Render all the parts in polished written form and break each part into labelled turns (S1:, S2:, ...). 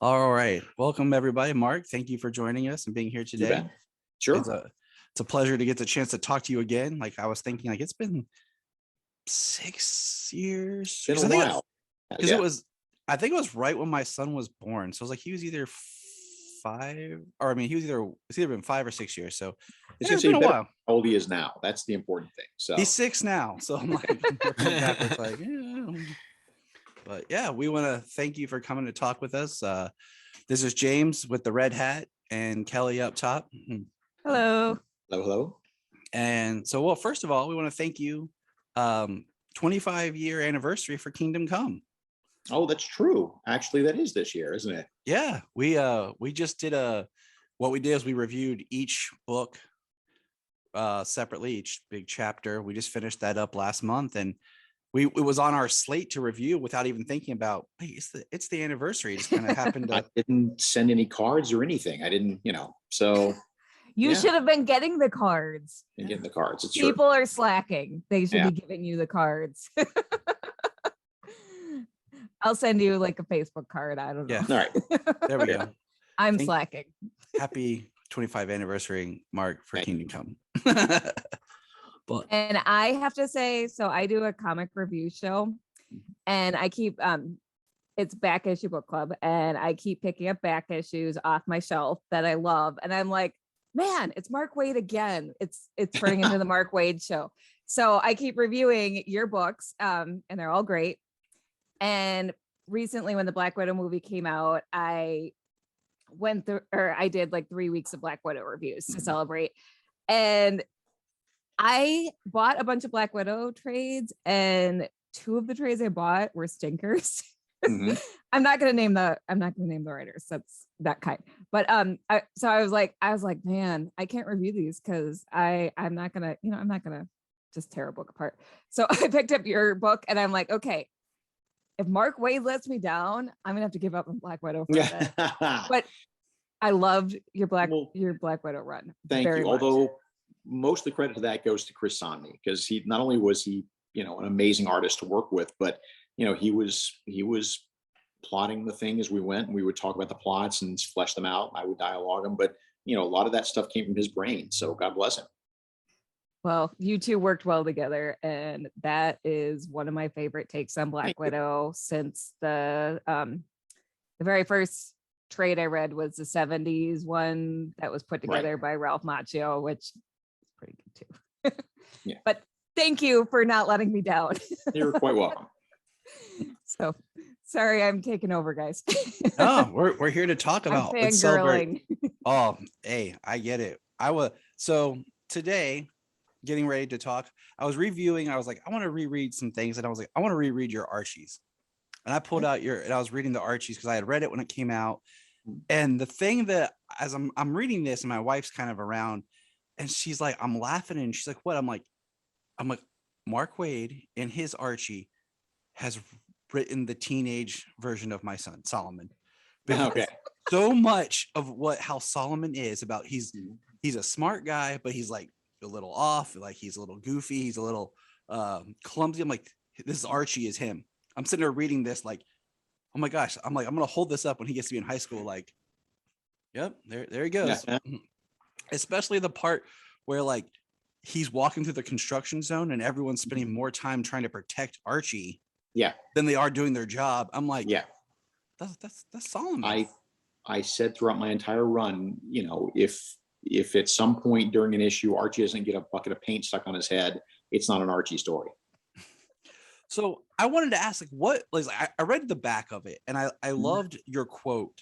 S1: All right. Welcome, everybody. Mark, thank you for joining us and being here
S2: You
S1: today.
S2: bet. Sure.
S1: It's a pleasure to get the chance to talk to you again. Like I was thinking, like it's been 6 years.
S2: Been a while.
S1: Because I think it was right when my son was born. So it was like he was either 5, or I mean, it's either been 5 or 6 years. So it's been a while.
S2: How old he is now. That's the important thing. So
S1: he's 6 now. So I'm like, I'm working backwards, like, yeah. But yeah, we want to thank you for coming to talk with us. This is James with the red hat and Kelly up top.
S3: Hello.
S2: Hello, hello.
S1: And so, well, first of all, we want to thank you. 25-year anniversary for Kingdom Come.
S2: Oh, that's true. Actually, that is this year, isn't it?
S1: Yeah, we just did what we did is we reviewed each book separately, each big chapter. We just finished that up last month, and it was on our slate to review without even thinking about, hey, it's the anniversary. It just kind of happened to.
S2: I didn't send any cards or anything. I didn't, so
S3: You should have been getting the cards.
S2: And getting the cards. It's
S3: People are slacking. They should be giving you the cards. I'll send you like a Facebook card. I don't know.
S1: Yeah.
S2: All right.
S1: There we go.
S3: I'm slacking.
S1: Happy 25th anniversary, Mark, for Kingdom Come.
S3: And I have to say, so I do a comic review show, and I keep it's Back Issue Book Club, and I keep picking up back issues off my shelf that I love, and I'm like, man, it's Mark Waid again. It's turning into the Mark Waid show. So I keep reviewing your books, and they're all great. And recently, when the Black Widow movie came out, I did like 3 weeks of Black Widow reviews to celebrate, and I bought a bunch of Black Widow trades, and 2 of the trades I bought were stinkers.
S2: Mm-hmm.
S3: I'm not gonna name the writers. That's that kind. But I was like, man, I can't review these because I'm not gonna just tear a book apart. So I picked up your book, and I'm like, okay, if Mark Waid lets me down, I'm gonna have to give up on Black Widow for a bit. But I loved your Black Widow run.
S2: Thank
S3: very
S2: you.
S3: much.
S2: Although most of the credit to that goes to Chris Sonmi, because he not only was he an amazing artist to work with, but he was plotting the thing as we went, and we would talk about the plots and flesh them out. I would dialogue them, but a lot of that stuff came from his brain. So God bless him.
S3: Well, you two worked well together, and that is one of my favorite takes on Black Widow since the very first trade I read was the 70s one that was put together by Ralph Macchio, which is pretty good too. But thank you for not letting me down.
S2: You're quite welcome.
S3: So sorry, I'm taking over, guys.
S1: Oh, we're here to talk about
S3: fangirling.
S1: Oh, hey, I get it. So today, getting ready to talk, I was reviewing. I was like, I want to reread some things, and I was like, I want to reread your Archies. And I pulled out and I was reading the Archies because I had read it when it came out. And the thing that, as I'm reading this, and my wife's kind of around, and she's like, I'm laughing, and she's like, what? I'm like, Mark Waid in his Archie has written the teenage version of my son Solomon.
S2: Okay.
S1: So much of how Solomon is about, he's a smart guy, but he's like a little off, like he's a little goofy, he's a little clumsy. I'm like, this Archie is him. I'm sitting there reading this like, oh my gosh, I'm like, I'm gonna hold this up when he gets to be in high school, like, yep, there he goes. Yeah. Especially the part where like he's walking through the construction zone and everyone's spending more time trying to protect Archie than they are doing their job. I'm like, that's Solomon.
S2: I said throughout my entire run, if at some point during an issue Archie doesn't get a bucket of paint stuck on his head, it's not an Archie story.
S1: So I wanted to ask, I read the back of it, and I loved your quote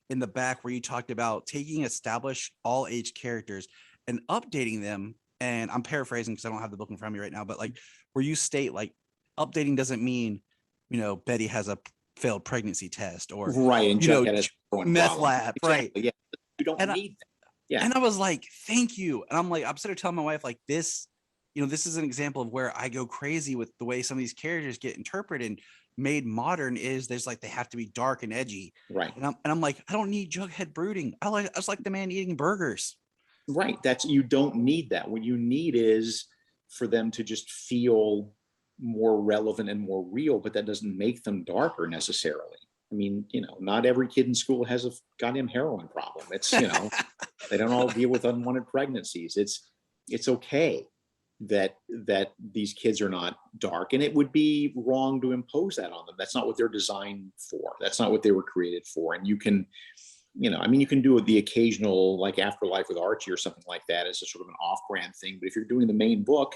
S1: in the back where you talked about taking established all age characters and updating them. And I'm paraphrasing because I don't have the book in front of me right now, but like where you state like updating doesn't mean, Betty has a failed pregnancy test or
S2: and
S1: meth lab, right?
S2: Yeah, you don't need that. Yeah.
S1: And I was like, thank you. And I'm like, I'm sort of telling my wife like this. This is an example of where I go crazy with the way some of these characters get interpreted and made modern is there's like, they have to be dark and edgy.
S2: Right.
S1: And I'm like, I don't need Jughead brooding. I just like the man eating burgers.
S2: Right. You don't need that. What you need is for them to just feel more relevant and more real, but that doesn't make them darker necessarily. I mean, not every kid in school has a goddamn heroin problem. It's, they don't all deal with unwanted pregnancies. It's okay that these kids are not dark, and it would be wrong to impose that on them. That's not what they're designed for. That's not what they were created for. And you can, you can do the occasional, like Afterlife with Archie or something like that as a sort of an off-brand thing. But if you're doing the main book,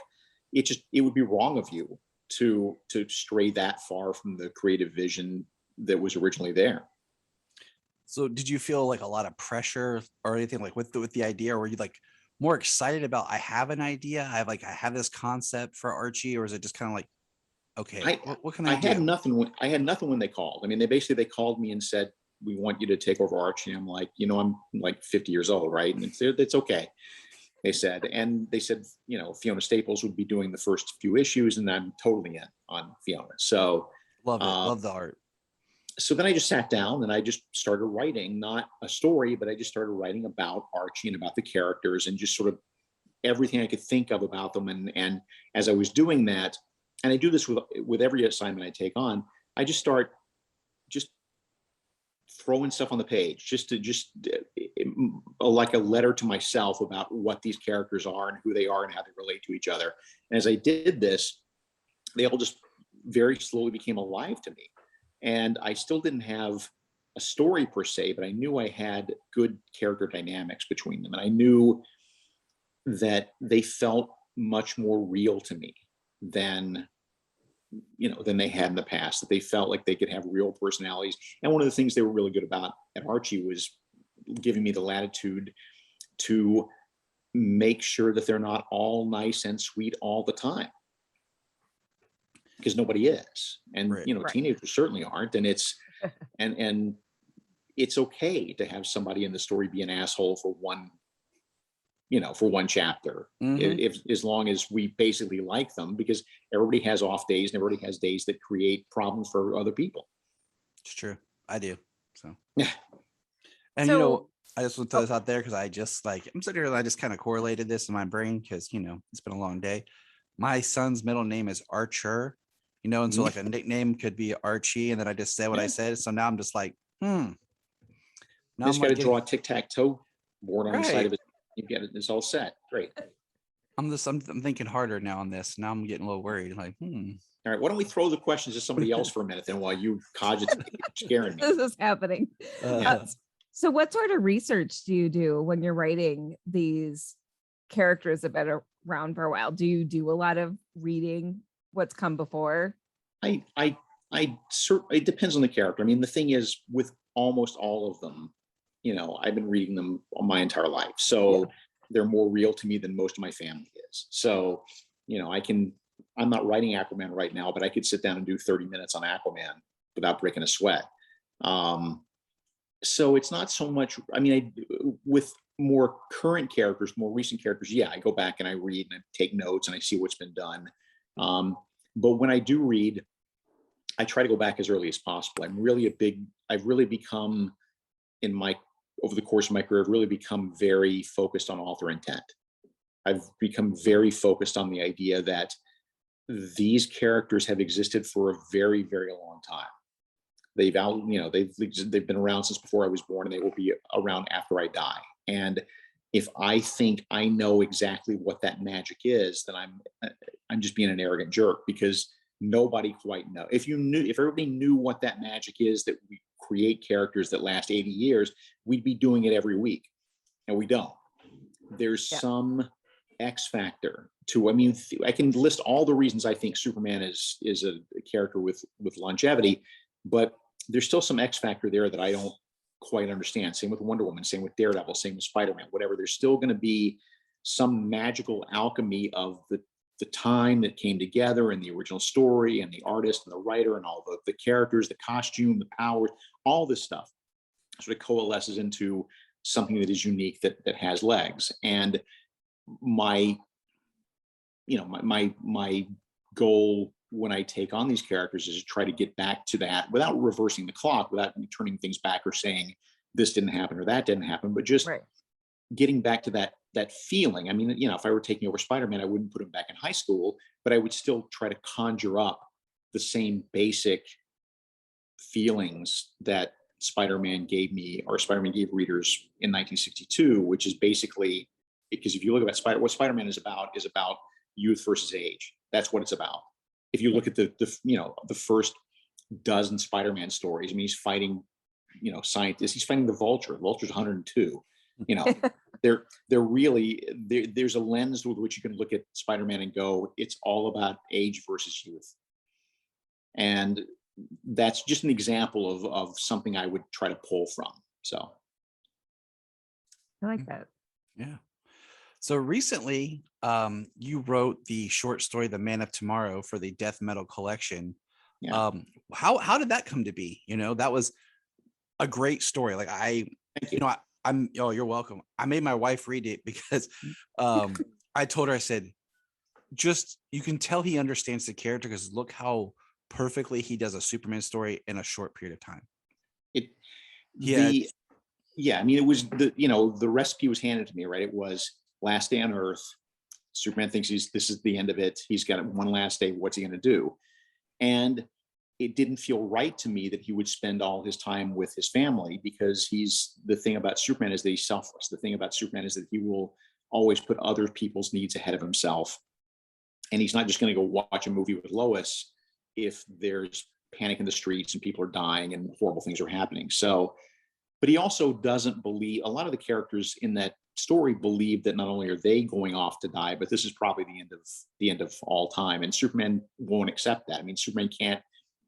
S2: it would be wrong of you to stray that far from the creative vision that was originally there.
S1: So did you feel like a lot of pressure or anything like with the idea, or were you like more excited about, I have an idea, I have this concept for Archie, or is it just kind of like, okay, what can I do?
S2: I had nothing when they called. I mean, they called me and said, we want you to take over Archie. I'm like, I'm like 50 years old, right? And it's okay, they said. And they said, Fiona Staples would be doing the first few issues, and I'm totally in on Fiona. So
S1: love it. Love the art.
S2: So then I just sat down and I just started writing, not a story, but I just started writing about Archie and about the characters and just sort of everything I could think of about them. And as I was doing that, and I do this with every assignment I take on, I just start just throwing stuff on the page, like a letter to myself about what these characters are and who they are and how they relate to each other. And as I did this, they all just very slowly became alive to me. And I still didn't have a story per se, but I knew I had good character dynamics between them. And I knew that they felt much more real to me than they had in the past, that they felt like they could have real personalities. And one of the things they were really good about at Archie was giving me the latitude to make sure that they're not all nice and sweet all the time, because nobody is. And
S1: right.
S2: Teenagers certainly aren't. And it's and it's okay to have somebody in the story be an asshole for one chapter, if as long as we basically like them, because everybody has off days and everybody has days that create problems for other people.
S1: It's true. I do. So
S2: yeah.
S1: And I just want to throw this out there because I'm sitting here and I just kind of correlated this in my brain because it's been a long day. My son's middle name is Archer, and so like a nickname could be Archie, and then I just said what I said. So now I'm just like, Now
S2: just got to draw a tic-tac-toe board on the side of it. You get it. It's all set. Great.
S1: I'm thinking harder now on this. Now I'm getting a little worried. Like, All
S2: right. Why don't we throw the questions to somebody else for a minute then, while you cogitate? Scaring me.
S3: This is happening. So what sort of research do you do when you're writing these characters that have been around for a while? Do you do a lot of reading what's come before?
S2: It depends on the character. I mean, the thing is, with almost all of them, I've been reading them my entire life. So they're more real to me than most of my family is. So, I'm not writing Aquaman right now, but I could sit down and do 30 minutes on Aquaman without breaking a sweat. So it's not so much, with more current characters, more recent characters, I go back and I read and I take notes and I see what's been done. But when I do read, I try to go back as early as possible. I've really become, over the course of my career, I've really become very focused on author intent. I've become very focused on the idea that these characters have existed for a very, very long time. They've been around since before I was born, and they will be around after I die. And if I think I know exactly what that magic is, then I'm just being an arrogant jerk, because nobody quite knows. If everybody knew what that magic is, that we create characters that last 80 years, we'd be doing it every week, and we don't. There's some X factor to. I can list all the reasons I think Superman is a character with longevity, but there's still some X factor there that I don't quite understand. Same with Wonder Woman, same with Daredevil, same with Spider-Man, whatever. There's still going to be some magical alchemy of the time that came together in the original story, and the artist and the writer and all the characters, the costume, the powers, all this stuff sort of coalesces into something that is unique, that has legs. And my goal when I take on these characters is to try to get back to that without reversing the clock, without turning things back or saying this didn't happen or that didn't happen, but just getting back to that feeling. If I were taking over Spider-Man, I wouldn't put him back in high school, but I would still try to conjure up the same basic feelings that Spider-Man gave me, or Spider-Man gave readers in 1962, which is basically, because if you look at what Spider-Man is about youth versus age. That's what it's about. If you look at the first dozen Spider-Man stories, I mean, he's fighting, scientists. He's fighting the Vulture. The Vulture's 102. They're really there's a lens with which you can look at Spider-Man and go, it's all about age versus youth. And that's just an example of something I would try to pull from. So
S3: I like that.
S1: Yeah. So recently, you wrote the short story, The Man of Tomorrow, for the Death Metal collection.
S2: Yeah.
S1: How did that come to be? That was a great story. Like you're welcome. I made my wife read it because I told her, I said, you can tell he understands the character because look how perfectly he does a Superman story in a short period of time.
S2: I mean, it was the recipe was handed to me, right? It was last day on Earth. Superman thinks this is the end of it. He's got one last day. What's he going to do? And it didn't feel right to me that he would spend all his time with his family, because the thing about Superman is that he's selfless. The thing about Superman is that he will always put other people's needs ahead of himself. And he's not just going to go watch a movie with Lois if there's panic in the streets and people are dying and horrible things are happening. So, but he also doesn't believe, a lot of the characters in that story believe that not only are they going off to die, but this is probably the end of all time. And Superman won't accept that. I mean, Superman can't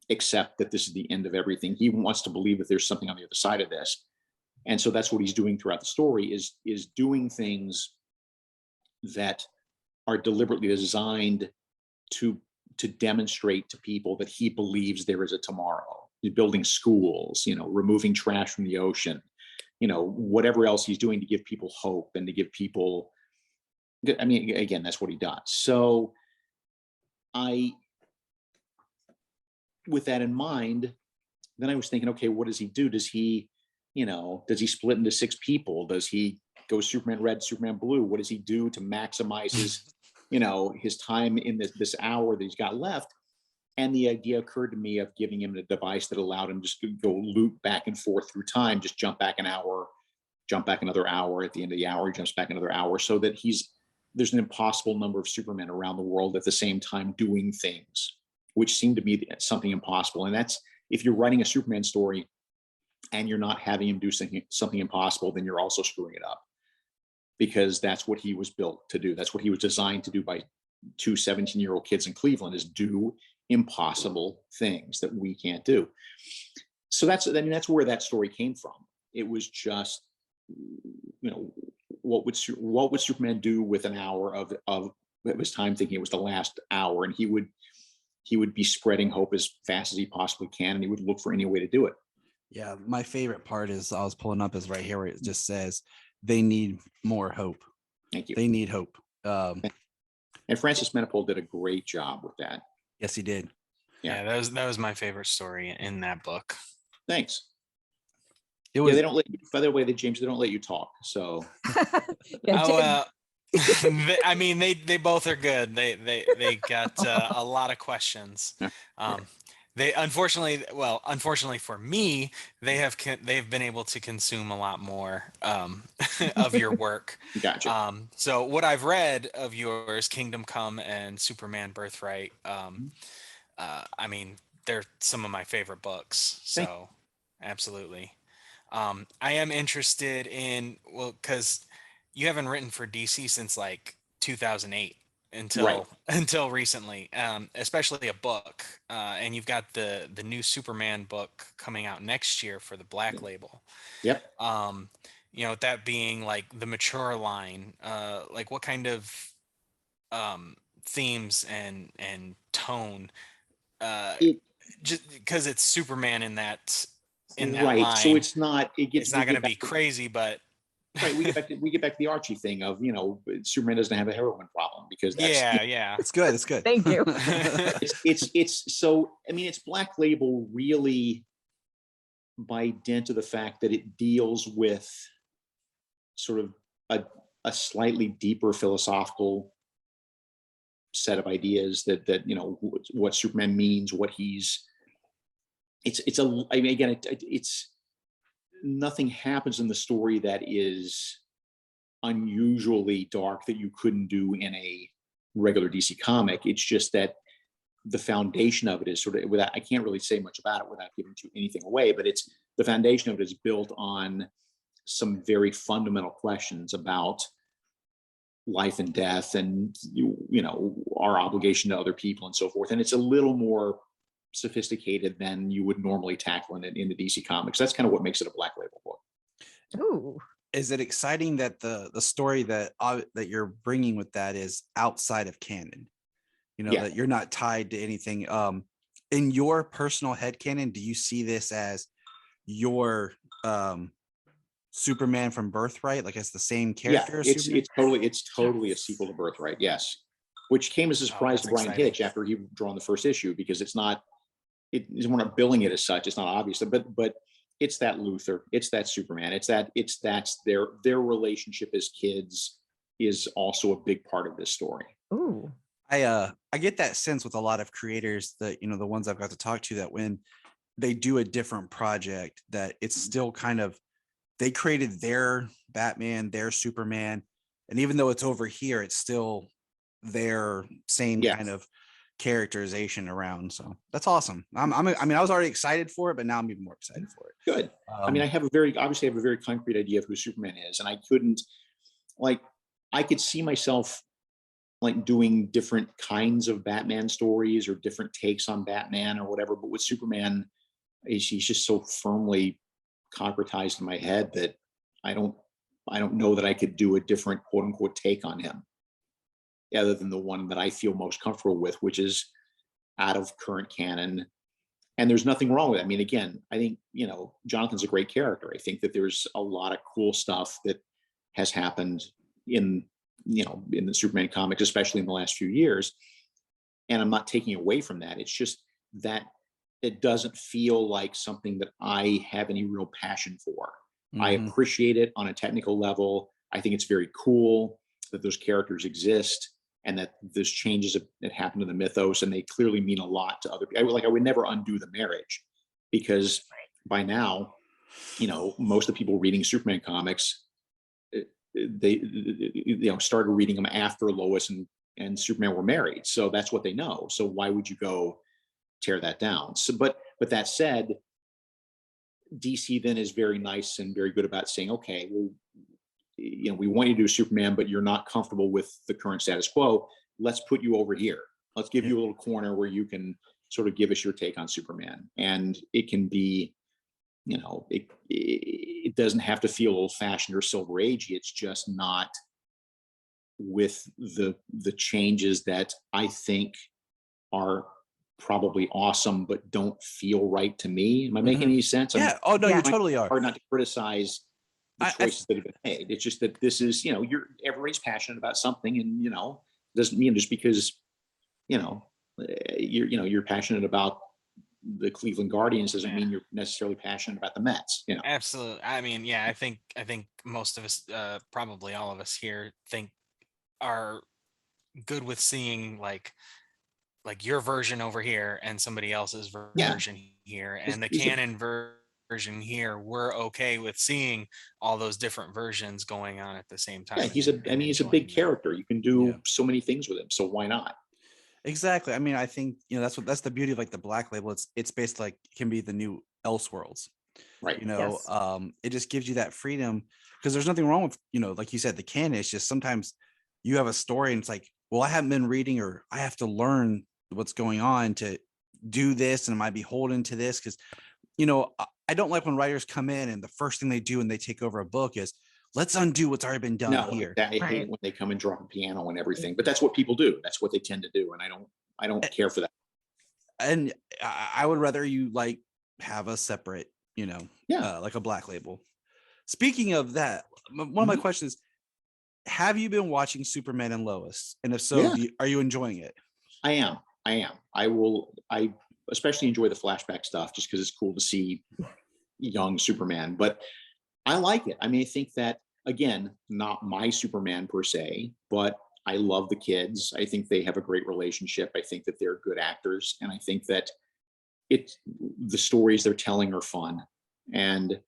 S2: accept that this is the end of everything. He wants to believe that there's something on the other side of this. And so that's what he's doing throughout the story, is doing things that are deliberately designed to demonstrate to people that he believes there is a tomorrow. He's building schools, removing trash from the ocean, whatever else he's doing to give people hope and to give people, I mean, again, that's what he does. So with that in mind, then I was thinking, okay, what does he do? Does he split into 6 people? Does he go Superman Red, Superman Blue? What does he do to maximize his time in this hour that he's got left? And the idea occurred to me of giving him a device that allowed him just to go loop back and forth through time, just jump back an hour, jump back another hour. At the end of the hour, he jumps back another hour, so that there's an impossible number of Supermen around the world at the same time doing things, which seemed to be something impossible. And that's, if you're writing a Superman story and you're not having him do something impossible, then you're also screwing it up, because that's what he was built to do. That's what he was designed to do by 2 17-year-old kids in Cleveland, is do impossible things that we can't do. So that's where that story came from. It was just, what would Superman do with an hour of his time, thinking it was the last hour? And he would be spreading hope as fast as he possibly can, and he would look for any way to do it.
S1: Yeah, my favorite part is, I was pulling up, is right here where it just says they need more hope.
S2: Thank you.
S1: They need hope.
S2: And Francis Menopole did a great job with that.
S1: Yes, he did.
S4: Yeah, that was my favorite story in that book.
S2: Thanks.
S1: It was.
S2: They don't let you, by the way, James, they don't let you talk. So.
S4: I mean, they both are good. They got a lot of questions. They unfortunately for me, they've been able to consume a lot more of your work.
S2: Gotcha.
S4: So what I've read of yours, Kingdom Come and Superman Birthright, I mean, they're some of my favorite books. So absolutely. I am interested in, because you haven't written for DC since like 2008 until recently, especially a book, and you've got the new Superman book coming out next year for the Black Label.
S2: Yep.
S4: That being like the mature line, like what kind of themes and tone, just because it's Superman in that
S2: right
S4: line.
S2: So it's not
S4: going to be crazy, but
S2: right, we get back to the Archie thing of, Superman doesn't have a heroin problem, because that's
S1: it's good. It's good.
S3: Thank you.
S2: it's so, I mean, it's Black Label really by dint of the fact that it deals with sort of a slightly deeper philosophical set of ideas that what Superman means, what he's I mean, again, it's nothing happens in the story that is unusually dark that you couldn't do in a regular DC comic. It's just that the foundation of it is sort of, without, I can't really say much about it without giving anything away, but it's, the foundation of it is built on some very fundamental questions about life and death, and you know, our obligation to other people and so forth. And it's a little more sophisticated than you would normally tackle in the DC comics. That's kind of what makes it a Black Label book.
S3: Ooh.
S1: Is it exciting that the story that you're bringing with that is outside of canon? You know, that you're not tied to anything. In your personal headcanon, do you see this as your Superman from Birthright? Like it's the same character?
S2: Yeah, it's totally a sequel to Birthright. Yes, which came as a surprise to Brian Hitch after he drawn the first issue, because it's not, we're not billing it as such. It's not obvious, but it's that Luthor, it's that Superman, that's their relationship as kids is also a big part of this story.
S3: Ooh.
S1: I get that sense with a lot of creators that, you know, the ones I've got to talk to, that when they do a different project, that it's still kind of, they created their Batman, their Superman, and even though it's over here, it's still their same kind of characterization around. So that's awesome. I mean, I was already excited for it, but now I'm even more excited for it.
S2: Good. I mean, I have a very concrete idea of who Superman is, and I could see myself like doing different kinds of Batman stories or different takes on Batman or whatever. But with Superman, he's just so firmly concretized in my head that I don't know that I could do a different quote unquote take on him, other than the one that I feel most comfortable with, which is out of current canon. And there's nothing wrong with it. I mean, again, I think, you know, Jonathan's a great character. I think that there's a lot of cool stuff that has happened in the Superman comics, especially in the last few years. And I'm not taking away from that. It's just that it doesn't feel like something that I have any real passion for. Mm-hmm. I appreciate it on a technical level. I think it's very cool that those characters exist and that there's changes that happen to the mythos, and they clearly mean a lot to other people. I would never undo the marriage, because by now, you know, most of the people reading Superman comics, they started reading them after Lois and Superman were married. So that's what they know. So why would you go tear that down? So, but that said, DC then is very nice and very good about saying, okay, well, you know, we want you to do Superman, but you're not comfortable with the current status quo. Let's put you over here. Let's give you a little corner where you can sort of give us your take on Superman. And it can be, you know, it doesn't have to feel old fashioned or silver agey. It's just not with the changes that I think are probably awesome, but don't feel right to me. Am I making any sense?
S1: Yeah. Oh no, you totally are.
S2: Hard not to criticize the choices that have been made. It's just that this is, you know, everybody's passionate about something, and you know, doesn't mean just because, you know, you're passionate about the Cleveland Guardians doesn't mean you're necessarily passionate about the Mets. You know,
S4: absolutely. I mean, yeah, I think most of us, probably all of us here, are good with seeing like your version over here and somebody else's version here, and the canon version here. We're okay with seeing all those different versions going on at the same time.
S2: Yeah, he's a big character. You can do so many things with him. So why not?
S1: Exactly. I mean, I think, you know, that's the beauty of like the Black Label. It's based like, it can be the new Elseworlds,
S2: right?
S1: You know, it just gives you that freedom, because there's nothing wrong with, you know, like you said, the canon. It's just sometimes you have a story and it's like, well, I haven't been reading, or I have to learn what's going on to do this, and am I beholden to this? Because, you know, I don't like when writers come in and the first thing they do when they take over a book is, let's undo what's already been done here.
S2: I hate when they come and drop a piano and everything, but that's what people do. That's what they tend to do, and I don't care for that. And
S1: I would rather you like have a separate, you know, like a Black Label. Speaking of that, one of my questions: have you been watching Superman and Lois? And if so, are you enjoying it?
S2: I am. I especially enjoy the flashback stuff just because it's cool to see young Superman, but I like it. I mean, I think that, again, not my Superman per se, but I love the kids. I think they have a great relationship. I think that they're good actors. And I think that the stories they're telling are fun. And,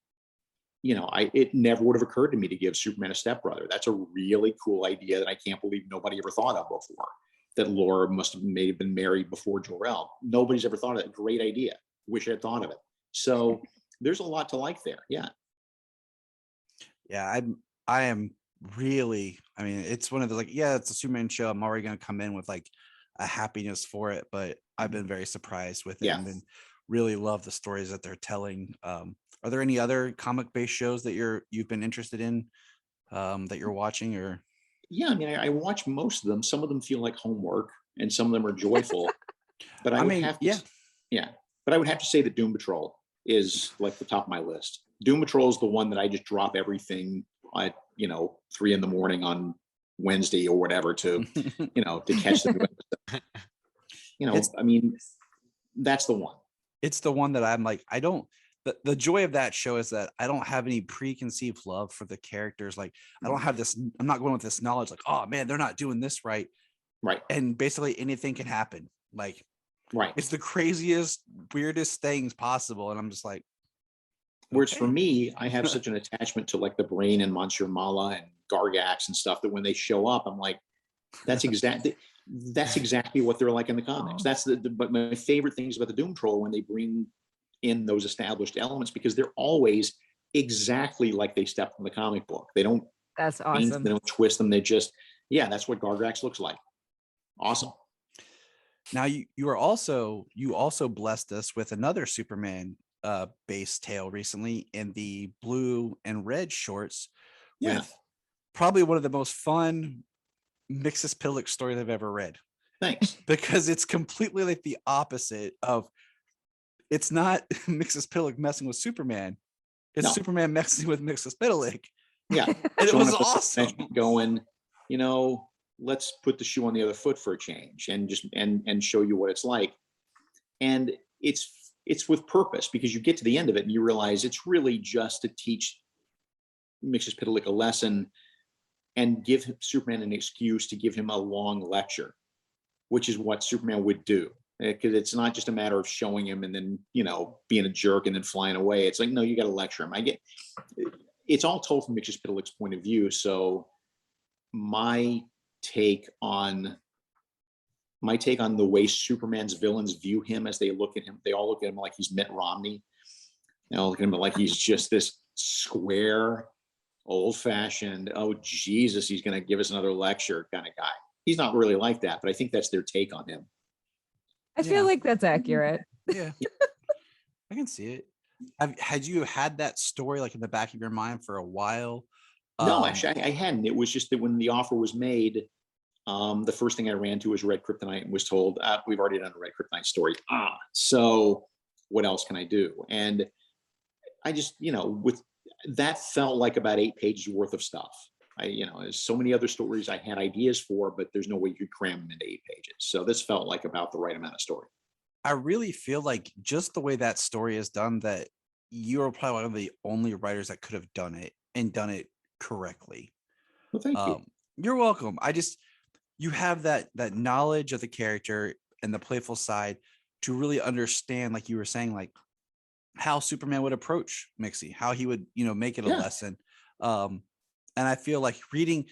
S2: it never would have occurred to me to give Superman a stepbrother. That's a really cool idea that I can't believe nobody ever thought of before. That Laura may have been married before Jor-El. Nobody's ever thought of it. Great idea. Wish I had thought of it. So there's a lot to like there. Yeah.
S1: Yeah, I am really, I mean, it's one of the like, yeah, it's a Superman show. I'm already gonna come in with like a happiness for it, but I've been very surprised with it
S2: Yeah.
S1: and been really love the stories that they're telling. Are there any other comic-based shows that you've been interested in that you're watching or?
S2: Yeah, I mean, I watch most of them. Some of them feel like homework, and some of them are joyful. But I would
S1: mean,
S2: have to,
S1: yeah.
S2: yeah. But I would have to say that Doom Patrol is like the top of my list. Doom Patrol is the one that I just drop everything at 3 a.m. on Wednesday or whatever to to catch the new episode. I mean, that's the one.
S1: It's the one that I'm like, I don't. The joy of that show is that I don't have any preconceived love for the characters. Like I don't have this, I'm not going with this knowledge like, oh man, they're not doing this right.
S2: Right.
S1: And basically anything can happen. Like,
S2: right.
S1: It's the craziest, weirdest things possible. And I'm just like,
S2: whereas for me, I have such an attachment to like the Brain and Monsieur Mala and Gargax and stuff that when they show up, I'm like, that's exactly what they're like in the comics. That's but my favorite things about the Doom Patrol when they bring in those established elements, because they're always exactly like they stepped from the comic book. They don't.
S3: That's awesome.
S2: They don't twist them. They just, that's what Gargax looks like. Awesome.
S1: Now you also blessed us with another Superman base tale recently in the blue and red shorts with probably one of the most fun Mixus-Pillock stories I've ever read.
S2: Thanks.
S1: Because it's completely like the opposite of, it's not Mixus-Pillock messing with Superman. It's Superman messing with Mixus-Pillock.
S2: Yeah.
S1: And it was awesome.
S2: Going, let's put the shoe on the other foot for a change and just and show you what it's like. And it's with purpose, because you get to the end of it and you realize it's really just to teach Mixus-Pillock a lesson and give Superman an excuse to give him a long lecture, which is what Superman would do. Because it's not just a matter of showing him and then, being a jerk and then flying away. It's like, no, you got to lecture him. It's all told from Mixus-Pillock's point of view. So my take on the way Superman's villains view him as they look at him, they all look at him like he's Mitt Romney. Look at him like he's just this square, old-fashioned, oh, Jesus, he's going to give us another lecture kind of guy. He's not really like that, but I think that's their take on him.
S3: I feel like that's accurate.
S1: Yeah. I can see it. Had you had that story like in the back of your mind for a while?
S2: No, actually, I hadn't. It was just that when the offer was made, the first thing I ran to was Red Kryptonite and was told, we've already done a Red Kryptonite story. So what else can I do? And I just, with that felt like about 8 pages worth of stuff. There's so many other stories I had ideas for, but there's no way you could cram them into 8 pages. So this felt like about the right amount of story.
S1: I really feel like just the way that story is done, that you are probably one of the only writers that could have done it and done it correctly.
S2: Well, thank you.
S1: You're welcome. You have that knowledge of the character and the playful side to really understand, like you were saying, like how Superman would approach Mixie, how he would, make it a lesson. And I feel like reading,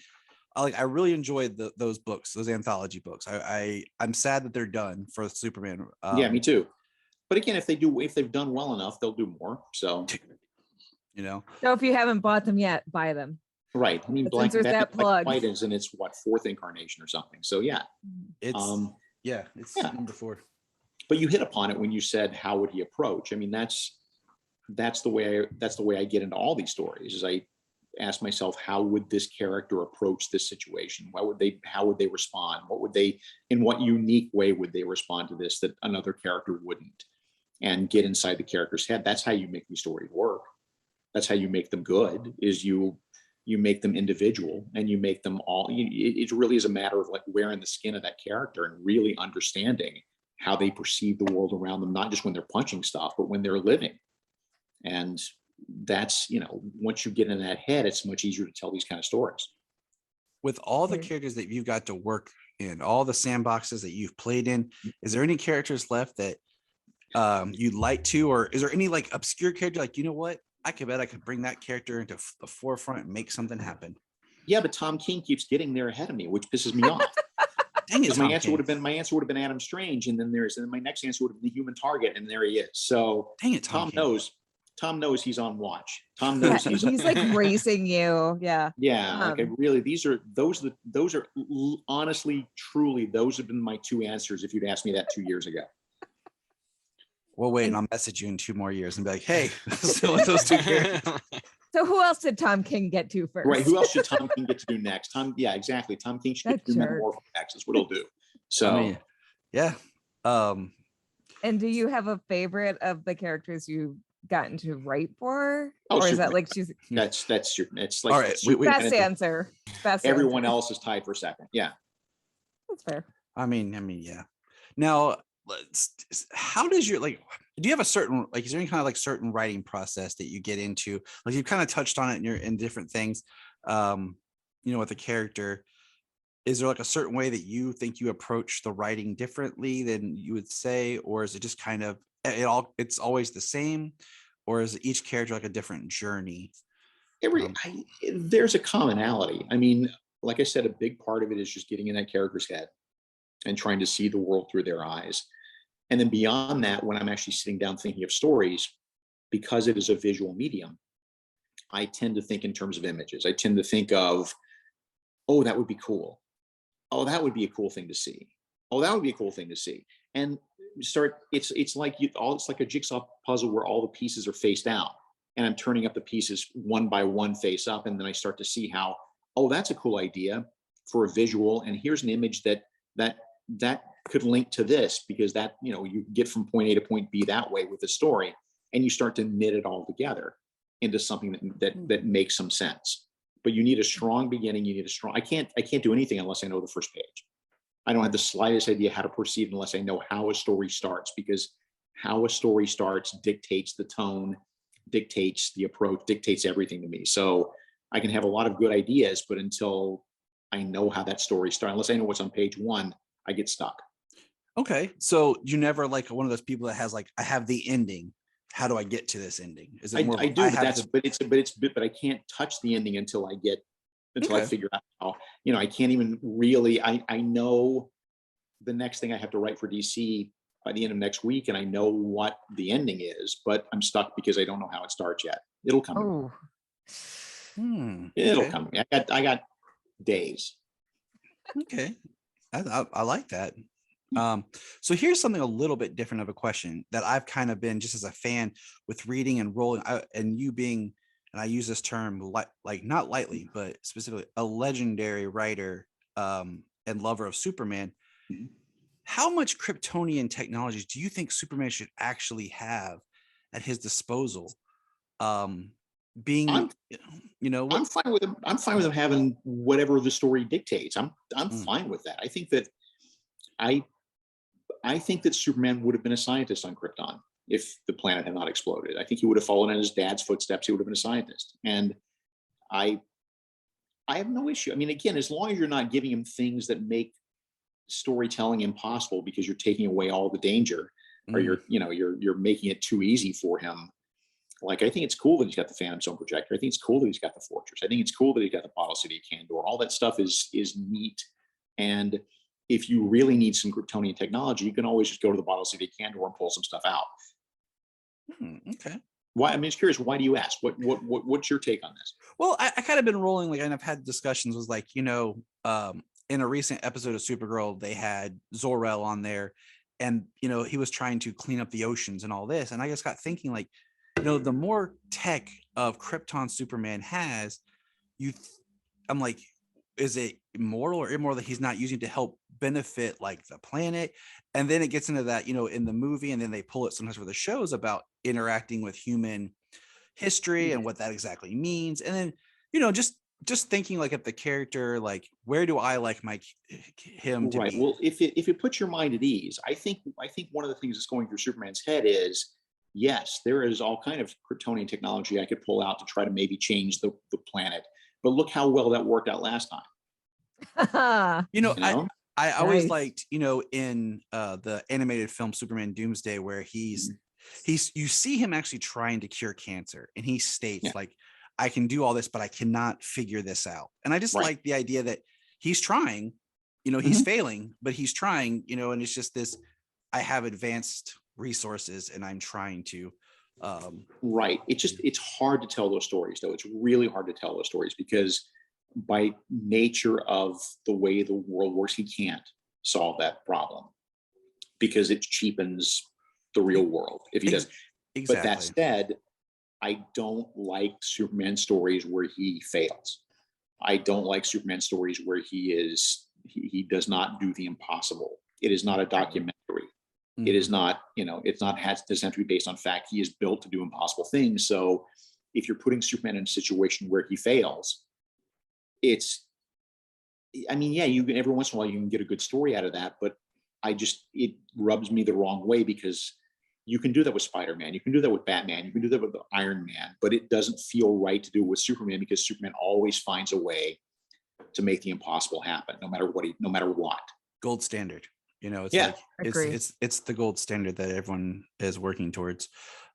S1: I really enjoyed those books, those anthology books. I'm sad that they're done for Superman.
S2: Yeah, me too. But again, if they've done well enough, they'll do more. So,
S3: So if you haven't bought them yet, buy them.
S2: Right. I mean,
S3: Black
S2: White is in its 4th incarnation or something. So yeah,
S1: it's number 4.
S2: But you hit upon it when you said, how would he approach? I mean, that's the way I get into all these stories. Is I ask myself, how would this character approach this situation? How would they respond? In what unique way would they respond to this that another character wouldn't? And get inside the character's head. That's how you make these stories work. That's how you make them good, is you make them individual and you make them all, it really is a matter of like wearing the skin of that character and really understanding how they perceive the world around them, not just when they're punching stuff, but when they're living. And that's, once you get in that head, it's much easier to tell these kind of stories.
S1: With all the characters that you've got to work in, all the sandboxes that you've played in, is there any characters left that you'd like to, or is there any like obscure character like, you know what, I could bet I could bring that character into the forefront and make something happen?
S2: Yeah, but Tom King keeps getting there ahead of me, which pisses me off.
S1: Dang it,
S2: Because
S1: Tom
S2: my answer
S1: King.
S2: would have been Adam Strange, and then my next answer would have been the Human Target, and there he is. So
S1: Dang it, Tom King.
S2: Tom knows he's on watch. Tom
S3: Yeah,
S2: knows
S3: he's like racing you. Yeah.
S2: yeah. Like those are honestly, truly, those have been my two answers if you'd asked me that 2 years ago.
S1: Well, wait, and I'll message you in 2 more years and be like, hey, so those two characters.
S3: So who else did Tom King get to first?
S2: Right. Who else should Tom King get to do next? Yeah, exactly. Tom King should get to do Metamorpho next. That's what he'll do. So
S1: I mean, yeah.
S3: And do you have a favorite of the characters you've gotten to write for?
S2: Oh,
S3: or is that
S2: Superman.
S3: like she's
S2: it's like
S1: All right,
S3: best answer? Best
S2: everyone
S3: answer.
S2: else is tied for second. Yeah.
S3: That's fair.
S1: I mean, yeah. Now, how does your like? Do you have a certain like? Is there any kind of like certain writing process that you get into? Like you've kind of touched on it in different things. With a character, is there like a certain way that you think you approach the writing differently than you would say, or is it just kind of it's always the same, or is each character like a different journey?
S2: There's a commonality. I mean, like I said, a big part of it is just getting in that character's head and trying to see the world through their eyes. And then beyond that, when I'm actually sitting down thinking of stories, because it is a visual medium, I tend to think in terms of images. I tend to think of, oh, that would be cool. Oh, that would be a cool thing to see. Oh, that would be a cool thing to see. And it's like a jigsaw puzzle where all the pieces are face down, and I'm turning up the pieces one by one face up. And then I start to see how, oh, that's a cool idea for a visual. And here's an image that could link to this, because that, you get from point A to point B that way with the story, and you start to knit it all together into something that makes some sense. But you need a strong beginning. I can't do anything unless I know the first page. I don't have the slightest idea how to proceed unless I know how a story starts, because how a story starts dictates the tone, dictates the approach, dictates everything to me. So I can have a lot of good ideas, but until I know how that story starts, unless I know what's on page 1, I get stuck.
S1: Okay, so you never like one of those people that has like, I have the ending. How do I get to this ending? Is it more?
S2: I do, but I can't touch the ending until I figure out how. I can't even really. I know the next thing I have to write for DC by the end of next week, and I know what the ending is, but I'm stuck because I don't know how it starts yet. It'll come.
S3: Oh.
S2: It'll come. I got days.
S1: Okay, I like that. So here's something a little bit different of a question that I've kind of been just as a fan with reading and rolling, and you being, and I use this term like not lightly, but specifically a legendary writer and lover of Superman.
S2: Mm-hmm.
S1: How much Kryptonian technologies do you think Superman should actually have at his disposal? I'm fine
S2: with him. I'm fine with him having whatever the story dictates. I'm fine with that. I think that Superman would have been a scientist on Krypton if the planet had not exploded. I think he would have followed in his dad's footsteps. He would have been a scientist. And I have no issue. I mean, again, as long as you're not giving him things that make storytelling impossible because you're taking away all the danger, or you're making it too easy for him. Like, I think it's cool that he's got the Phantom Zone projector. I think it's cool that he's got the Fortress. I think it's cool that he's got the Bottle City of Kandor. All that stuff is neat. And if you really need some Kryptonian technology, you can always just go to the Bottle City of Kandor and pull some stuff out.
S1: Okay.
S2: Why? I'm just curious. Why do you ask? What's your take on this?
S1: Well, I kind of been rolling, like, and I've had discussions with, like, in a recent episode of Supergirl, they had Zor-El on there, and he was trying to clean up the oceans and all this, and I just got thinking, like, the more tech of Krypton Superman has, I'm like, is it moral or immoral that he's not using to help benefit like the planet? And then it gets into that, in the movie, and then they pull it sometimes for the shows about interacting with human history and what that exactly means. And then, just thinking like, if the character, like, where do I like him to be?
S2: Well, if it puts your mind at ease, I think one of the things that's going through Superman's head is, yes, there is all kind of Kryptonian technology I could pull out to try to maybe change the planet. But look how well that worked out last time.
S1: I I always
S3: Nice.
S1: liked, in the animated film Superman Doomsday, where he's you see him actually trying to cure cancer, and he states
S2: Yeah.
S1: like, I can do all this, but I cannot figure this out. And I just
S2: Right.
S1: like the idea that he's trying, he's failing, but he's trying, and it's just this, I have advanced resources and I'm trying to
S2: Right. It's hard to tell those stories, though. It's really hard to tell those stories because by nature of the way the world works, he can't solve that problem because it cheapens the real world if he does.
S1: exactly.
S2: But that said, I don't like Superman stories where he fails. I don't like Superman stories where he does not do the impossible. It is not a documentary. It is not, doesn't have to be based on fact. He is built to do impossible things. So if you're putting Superman in a situation where he fails, yeah, every once in a while you can get a good story out of that, but it rubs me the wrong way because you can do that with Spider-Man, you can do that with Batman, you can do that with Iron Man, but it doesn't feel right to do it with Superman because Superman always finds a way to make the impossible happen, no matter what.
S1: Gold standard. It's
S2: Yeah.
S1: like
S3: Agree.
S1: it's the gold standard that everyone is working towards.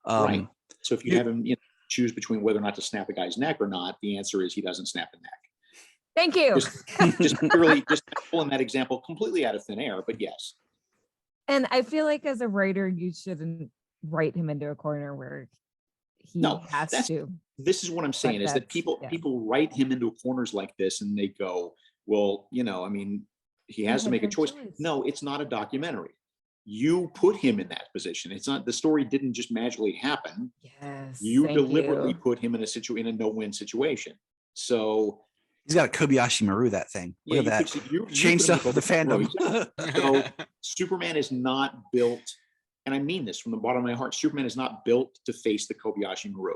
S2: Right. So if you have him choose between whether or not to snap a guy's neck or not, the answer is he doesn't snap the neck.
S3: Thank you.
S2: Just pulling that example completely out of thin air, but yes.
S3: And I feel like as a writer, you shouldn't write him into a corner where he has to.
S2: This is what I'm saying is that people write him into corners like this and they go, well, he has to make a choice. No, it's not a documentary. You put him in that position. It's not, the story didn't just magically happen.
S3: Yes.
S2: You deliberately put him in a no-win situation. So
S1: he's got a Kobayashi Maru, that thing. Look at that. Changed up the fandom.
S2: So Superman is not built, and I mean this from the bottom of my heart, Superman is not built to face the Kobayashi Maru.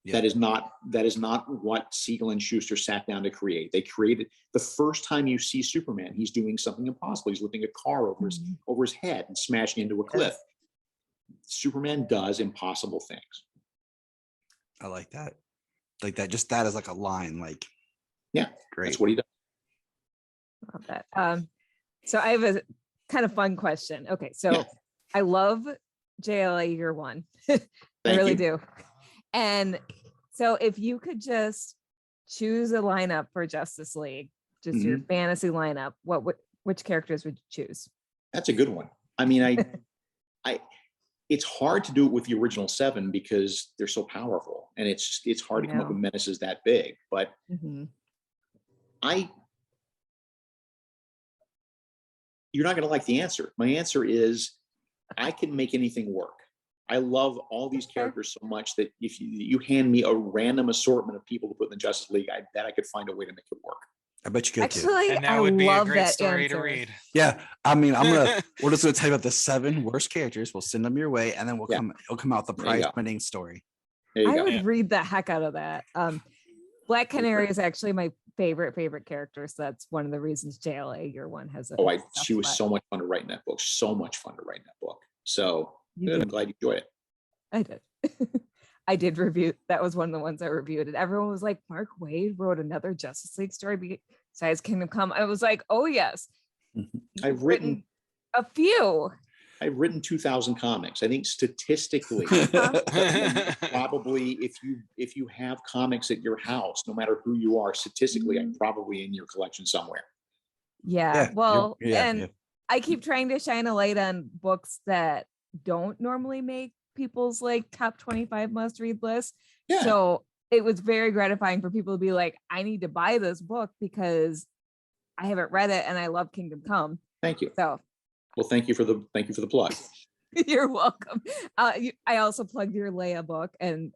S2: Yeah. That is not what Siegel and Schuster sat down to create. They created, the first time you see Superman, he's doing something impossible. He's lifting a car over his head and smashing into a cliff. Superman does impossible things.
S1: I like that. Like that. Just that is like a line. Like,
S2: yeah,
S1: great.
S2: That's what he does.
S3: Love that. So I have a kind of fun question. Okay, so I love JLA Year One. I really do. And so if you could just choose a lineup for Justice League, just your fantasy lineup, which characters would you choose?
S2: That's a good one. I mean, it's hard to do it with the original 7 because they're so powerful and it's hard to come up with menaces that big, but you're not going to like the answer. My answer is I can make anything work. I love all these characters so much that if you hand me a random assortment of people to put in the Justice League, I bet I could find a way to make it work.
S1: I bet you could.
S3: Actually,
S4: and that would be a great story to read.
S1: Yeah, I mean, we're just gonna tell you about the 7 worst characters. We'll send them your way, and then it'll come out the prize-winning story.
S3: I would read the heck out of that. Black Canary is actually my favorite character, so that's one of the reasons JLA Year One has a.
S2: She was so much fun to write in that book. So much fun to write in that book. So good. I'm glad you enjoyed it.
S3: I did. I did review. That was one of the ones I reviewed, and everyone was like, "Mark Waid wrote another Justice League story besides Kingdom Come." I was like, "Oh yes."
S2: I've written
S3: a few.
S2: I've written 2,000 comics. I think statistically, probably if you have comics at your house, no matter who you are, statistically, I'm probably in your collection somewhere.
S3: Yeah. Well, I keep trying to shine a light on books that don't normally make people's like top 25 must read list. Yeah. So it was very gratifying for people to be like, I need to buy this book because I haven't read it and I love Kingdom Come.
S2: Thank you.
S3: So
S2: well, thank you for the plug.
S3: You're welcome. I also plugged your Leia book, and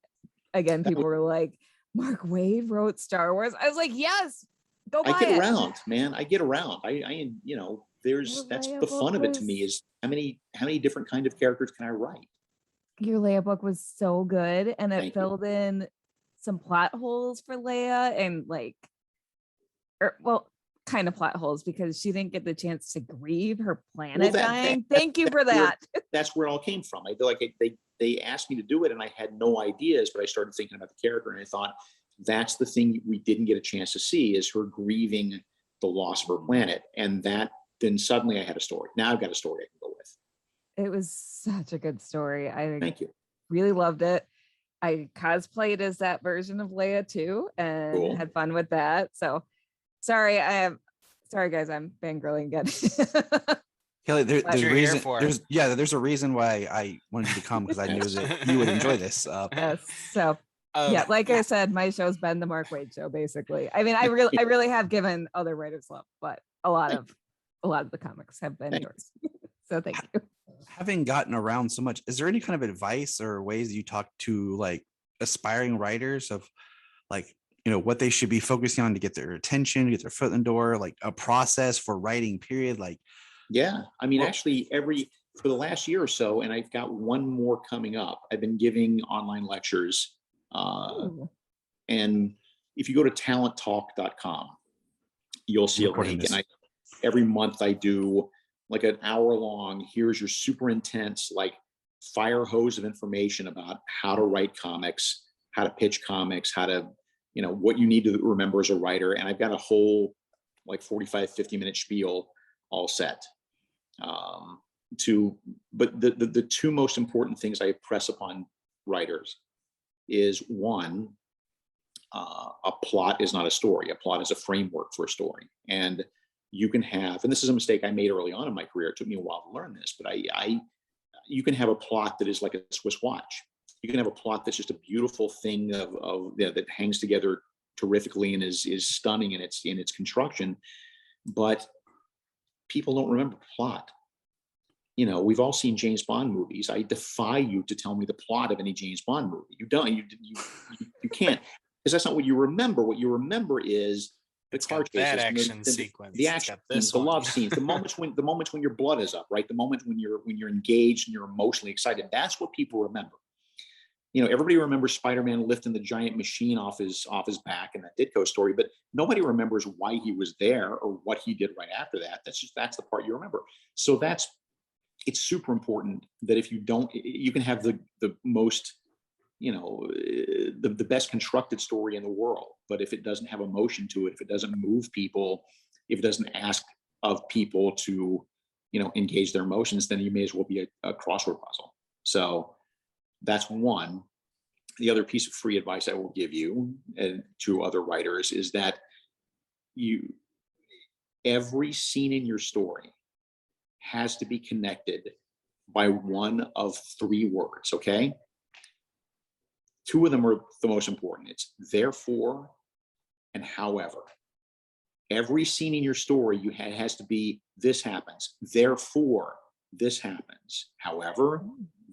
S3: again, people were like, Mark Waid wrote Star Wars. I was like, yes, go buy it.
S2: I get around, man. I get around. That's the fun of it to me is how many different kind of characters can I write?
S3: Your Leia book was so good, and it filled in some plot holes for Leia, and kind of plot holes because she didn't get the chance to grieve her planet dying. Thank you for that.
S2: That's where it all came from. I feel like they asked me to do it, and I had no ideas, but I started thinking about the character, and I thought that's the thing we didn't get a chance to see is her grieving the loss of her planet, and that then suddenly I had a story. Now I've got a story I can go with.
S3: It was such a good story. I
S2: Thank you.
S3: really loved it. I cosplayed as that version of Leia too, and
S2: Cool.
S3: had fun with that. So sorry guys, I'm fangirling again.
S1: Kelly, there's
S4: What
S1: a
S4: you're here
S1: reason.
S4: for.
S1: There's a reason why I wanted you to come, because I knew that you would enjoy this.
S3: Yes. So yeah, like I said, my show's been the Mark Waid show, basically. I mean, I really have given other writers love, but a lot of the comics have been yours. So thank you.
S1: Having gotten around so much, is there any kind of advice or ways you talk to like aspiring writers of like, what they should be focusing on to get their attention, get their foot in the door, like a process for writing period? Like,
S2: yeah, I mean,
S1: well,
S2: actually for the last year or so, and I've got one more coming up, I've been giving online lectures. And if you go to talenttalk.com, you'll see a link. And every month I do like an hour long, here's your super intense, like fire hose of information about how to write comics, how to pitch comics, how to, what you need to remember as a writer. And I've got a whole like 45, 50-minute spiel all set. But the two most important things I press upon writers is, one, a plot is not a story. A plot is a framework for a story. And you can have, and this is a mistake I made early on in my career. It took me a while to learn this, but you can have a plot that is like a Swiss watch. You can have a plot that's just a beautiful thing that hangs together terrifically and is stunning in its construction, but people don't remember the plot. We've all seen James Bond movies. I defy you to tell me the plot of any James Bond movie. You don't. You can't, because that's not what you remember. What you remember is the car chases,
S4: that action sequence,
S2: the action scenes, the love scenes, the moments when your blood is up, right? The moment when you're engaged and you're emotionally excited. That's what people remember. Everybody remembers Spider-Man lifting the giant machine off his back in that Ditko story, but nobody remembers why he was there or what he did right after that. That's the part you remember. So it's super important that if you don't, you can have the most, the best constructed story in the world, but if it doesn't have emotion to it, if it doesn't move people, if it doesn't ask of people to, engage their emotions, then you may as well be a crossword puzzle. So that's one. The other piece of free advice I will give you and to other writers is that every scene in your story has to be connected by one of three words, okay? Two of them are the most important. It's therefore and however. Every scene in your story has to be, this happens, therefore this happens. However,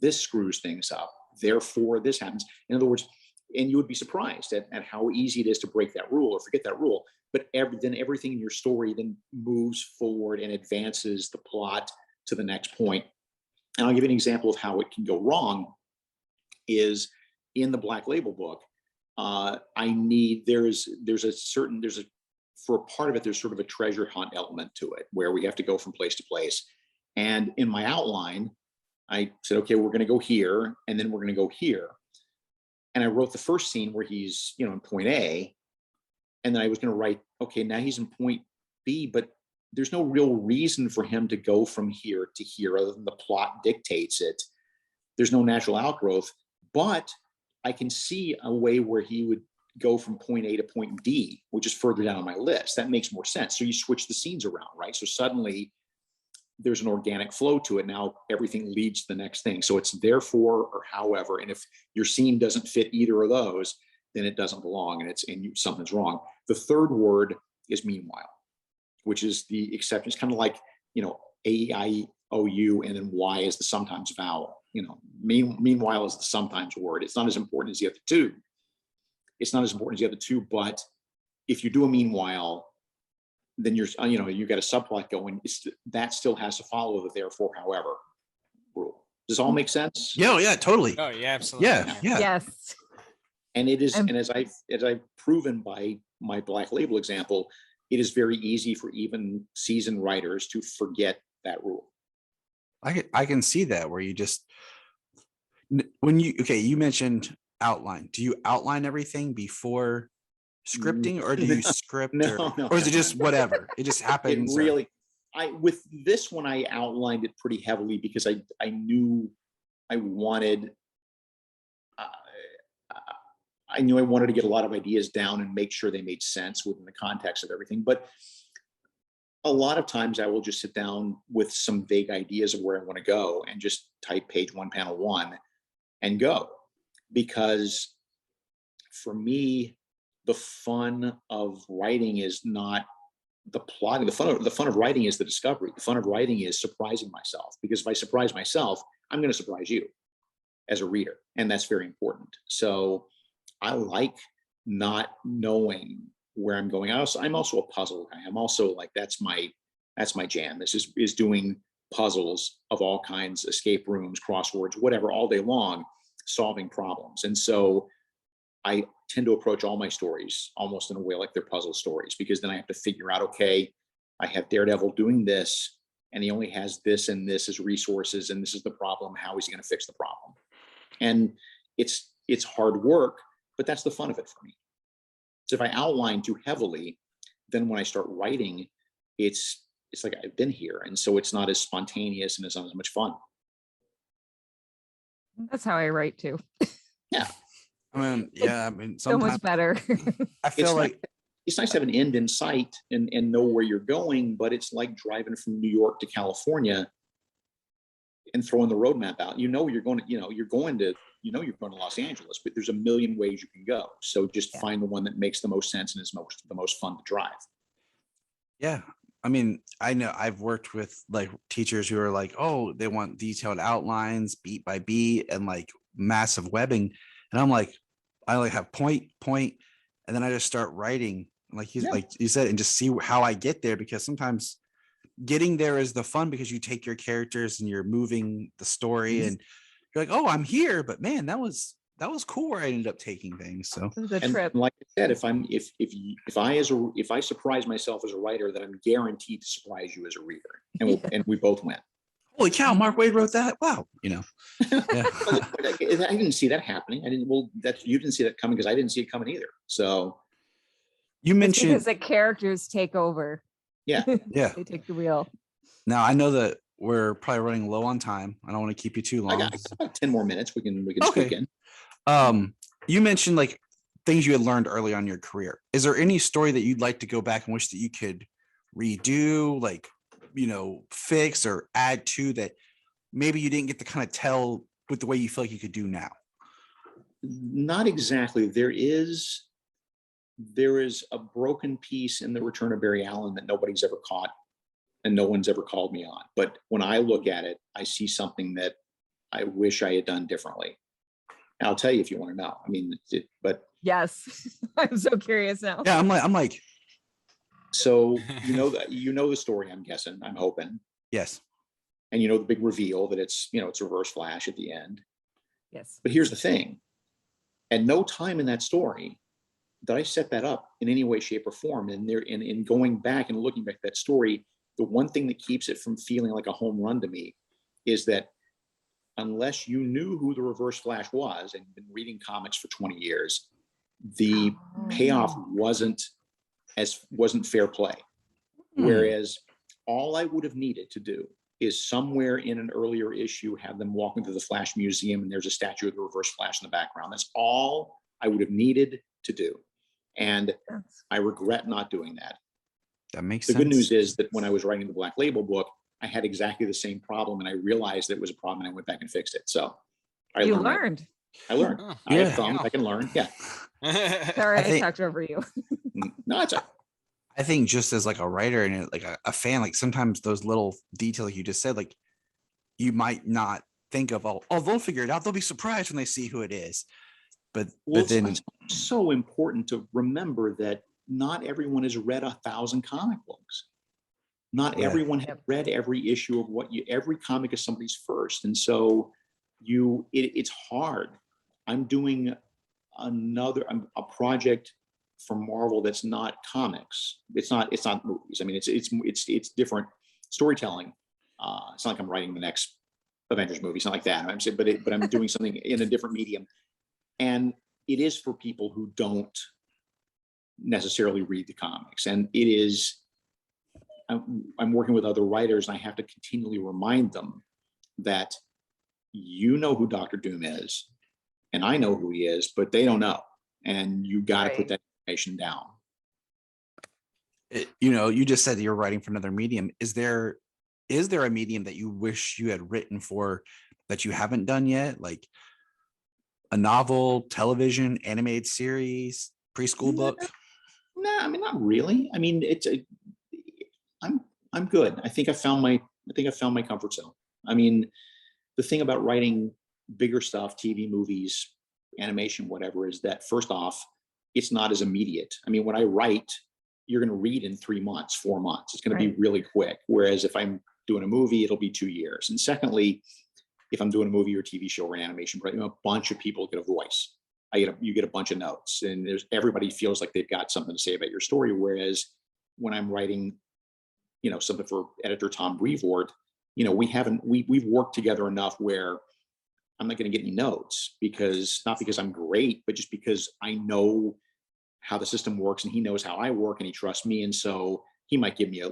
S2: this screws things up. Therefore, this happens. In other words, and you would be surprised at how easy it is to break that rule or forget that rule. But then everything in your story then moves forward and advances the plot to the next point. And I'll give you an example of how it can go wrong. Is in the Black Label book, for a part of it, there's sort of a treasure hunt element to it where we have to go from place to place. And in my outline, I said, okay, we're going to go here, and then we're going to go here. And I wrote the first scene where he's, in point A, and then I was going to write, okay, now he's in point B, but there's no real reason for him to go from here to here other than the plot dictates it. There's no natural outgrowth, but I can see a way where he would go from point A to point D, which is further down on my list. That makes more sense. So you switch the scenes around, right? So suddenly there's an organic flow to it. Now everything leads to the next thing. So it's therefore or however, and if your scene doesn't fit either of those, then it doesn't belong and something's wrong. The third word is meanwhile, which is the exception. It's kind of like, A-I-O-U, and then Y is the sometimes vowel. Meanwhile is the sometimes word. It's not as important as the other two. But if you do a meanwhile, then you got a subplot going. That still has to follow the therefore, however rule. Does all make sense?
S1: Yeah, totally.
S4: Oh yeah, absolutely.
S1: Yeah.
S3: Yes.
S2: And it is, and as I've proven by my Black Label example, it is very easy for even seasoned writers to forget that rule.
S1: I can see that where you just, you mentioned outline. Do you outline everything before scripting, or do you script,
S2: No.
S1: or is it just whatever? It just happens.
S2: with this one, I outlined it pretty heavily because I knew I wanted, I knew I wanted to get a lot of ideas down and make sure they made sense within the context of everything. But a lot of times I will just sit down with some vague ideas of where I want to go and just type page 1, panel 1 and go. Because for me, the fun of writing is not the plotting. The fun of writing is the discovery. The fun of writing is surprising myself, because if I surprise myself, I'm going to surprise you as a reader. And that's very important. So I like not knowing where I'm going. I'm also a puzzle guy. I'm also like, that's my jam. This is doing puzzles of all kinds, escape rooms, crosswords, whatever, all day long, solving problems. And so I tend to approach all my stories almost in a way like they're puzzle stories, because then I have to figure out, okay, I have Daredevil doing this, and he only has this and this as resources, and this is the problem. How is he going to fix the problem? And it's hard work, but that's the fun of it for me. So if I outline too heavily, then when I start writing, it's like I've been here, and so it's not as spontaneous and it's not as much fun.
S3: That's how I write too.
S2: Yeah.
S1: I mean,
S3: So
S1: sometimes
S3: much better.
S1: I feel like
S2: it's nice to have an end in sight and know where you're going, but it's like driving from New York to California and throwing the roadmap out. You're going to Los Angeles, but there's a million ways you can go. So just find the one that makes the most sense and is the most fun to drive.
S1: yeah. I mean, I know I've worked with like teachers who are like, oh, they want detailed outlines, beat by beat, and like massive webbing. And I'm like, I like have point, and then I just start writing, like you said, and just see how I get there, because sometimes getting there is the fun, because you take your characters and you're moving the story and you're like, oh, I'm here, but man, that was cool where I ended up taking things. So
S3: The
S2: and
S3: trip.
S2: like I said, if I surprise myself as a writer, then I'm guaranteed to surprise you as a reader, and we both win.
S1: holy cow, Mark Waid wrote that. Wow, Yeah.
S2: I didn't see that happening. You didn't see that coming, because I didn't see it coming either. So
S1: You mentioned
S3: because the characters take over.
S2: yeah.
S3: They take the wheel.
S1: Now I know that we're probably running low on time. I don't want to keep you too
S2: I
S1: long.
S2: got about 10 more minutes. We can
S1: Okay.
S2: squeak in.
S1: You mentioned like things you had learned early on in your career. Is there any story that you'd like to go back and wish that you could redo, like, fix or add to, that maybe you didn't get to kind of tell with the way you feel like you could do now?
S2: Not exactly. There is a broken piece in The Return of Barry Allen that nobody's ever caught and no one's ever called me on. But when I look at it, I see something that I wish I had done differently. And I'll tell you if you want to know. I mean, but
S3: Yes. I'm so curious now.
S1: Yeah, I'm like,
S2: so the story, I'm guessing, I'm hoping.
S1: yes.
S2: And the big reveal that it's Reverse Flash at the end.
S3: Yes.
S2: But here's the thing. At no time in that story did I set that up in any way, shape, or form. And in going back and looking back at that story, the one thing that keeps it from feeling like a home run to me is that unless you knew who the Reverse Flash was and been reading comics for 20 years, the payoff wasn't fair play. Whereas all I would have needed to do is somewhere in an earlier issue have them walk into the Flash Museum and there's a statue of the Reverse Flash in the background. That's all I would have needed to do. And I regret not doing that.
S1: That makes
S2: sense.
S1: sense.
S2: The good news is that when I was writing the Black Label book, I had exactly the same problem, and I realized that it was a problem, and I went back and fixed it. So I learned. I learned.
S4: Oh,
S2: I have thumbs. I can learn. Yeah.
S3: Sorry, I
S1: think-
S3: talked over you.
S2: No, it's
S1: I think just as like a writer and like a fan, like sometimes those little details like you just said, like you might not think of, oh, they'll figure it out. They'll be surprised when they see who it is. But then
S2: it's so important to remember that not everyone has read 1,000 comic books. Not everyone has read every issue of every comic is somebody's first. And so it's hard. I'm doing a project from Marvel that's not comics. It's not movies. I mean, it's different storytelling. It's not like I'm writing the next Avengers movie. It's not like that. I'm saying, but I'm doing something in a different medium. And it is for people who don't necessarily read the comics. And it is I'm working with other writers, and I have to continually remind them that you know who Dr. Doom is, and I know who he is, but they don't know. And you got to put that information down.
S1: You just said that you're writing for another medium. Is there a medium that you wish you had written for that you haven't done yet? Like a novel, television, animated series, preschool book?
S2: No, I mean, not really. I mean, I'm good. I think I found my comfort zone. I mean, the thing about writing bigger stuff, TV, movies, animation, whatever, is that first off, it's not as immediate. I mean, when I write, you're going to read in 3 months, 4 months. It's going to be really quick. Whereas if I'm doing a movie, it'll be 2 years. And secondly, if I'm doing a movie or TV show or an animation, a bunch of people get a voice. You get a bunch of notes, and everybody feels like they've got something to say about your story. Whereas when I'm writing, something for editor Tom Brevoort, we've worked together enough where I'm not going to get any notes, not because I'm great, but just because I know how the system works and he knows how I work and he trusts me. And so he might give me a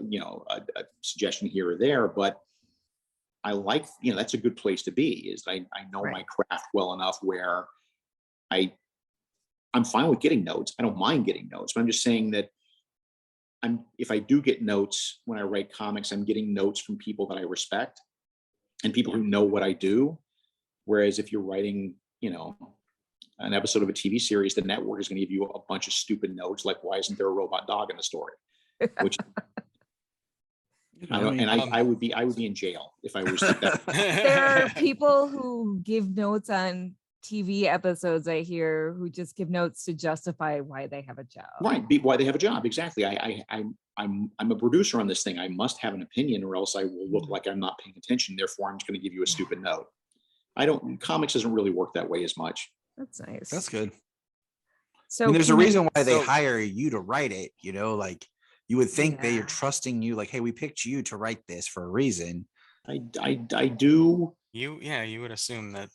S2: suggestion here or there, but I like, that's a good place to be, is I know my craft well enough where I'm fine with getting notes. I don't mind getting notes, but I'm just saying that if I do get notes when I write comics, I'm getting notes from people that I respect and people who know what I do. Whereas if you're writing, an episode of a TV series, the network is going to give you a bunch of stupid notes like, why isn't there a robot dog in the story? Which I would be in jail if I was that.
S3: There are people who give notes on TV episodes, I hear, who just give notes to justify why they have a job.
S2: Right, why they have a job. Exactly. I'm a producer on this thing. I must have an opinion, or else I will look like I'm not paying attention. Therefore, I'm just going to give you a stupid note. Comics doesn't really work that way as much.
S3: That's nice.
S1: That's good.
S3: So
S1: there's a reason why they hire you to write it, like you would think they are trusting you, like, hey, we picked you to write this for a reason.
S2: I do.
S4: You would assume that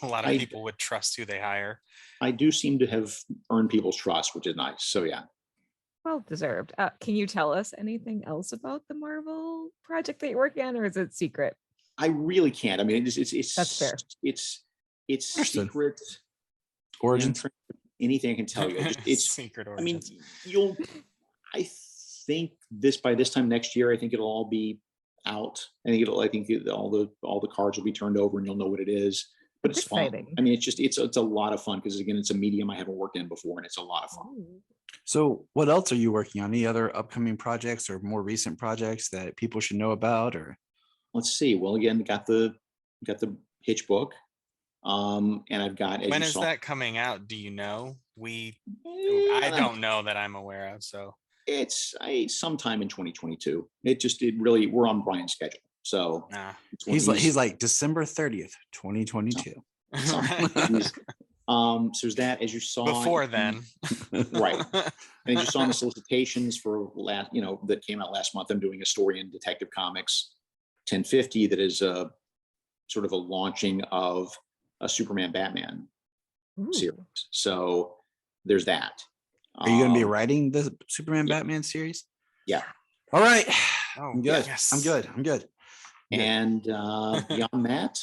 S4: a lot of people would trust who they hire.
S2: I do seem to have earned people's trust, which is nice. So yeah.
S3: Well deserved. Can you tell us anything else about the Marvel project that you're working on, or is it secret?
S2: I really can't. I mean, it's
S3: that's fair.
S2: It's secret.
S1: Origins.
S2: Anything I can tell you. It's
S4: secret origins.
S2: I mean, I think by this time next year, I think it'll all be out. I think all the cards will be turned over and you'll know what it is. But it's
S3: exciting.
S2: Fun. I mean, it's a lot of fun because, again, it's a medium I haven't worked in before, and it's a lot of fun.
S1: So what else are you working on? Any other upcoming projects or more recent projects that people should know about? Or
S2: let's see. Well, again, got the Hitch book. And I've got,
S4: when is that coming out? Do you know? I don't know that I'm aware of. So
S2: it's sometime in 2022. We're on Brian's schedule. So
S1: he's like December 30th, 2022.
S2: So there's that, as you saw
S4: before then.
S2: Right. And as you saw in the solicitations for that came out last month, I'm doing a story in Detective Comics 1050 that is sort of a launching of a Superman Batman series. So there's that.
S1: Are you going to be writing the Superman Batman series?
S2: Yeah.
S1: All right.
S4: Oh,
S1: I'm good.
S4: Yes.
S1: I'm good.
S2: And beyond that,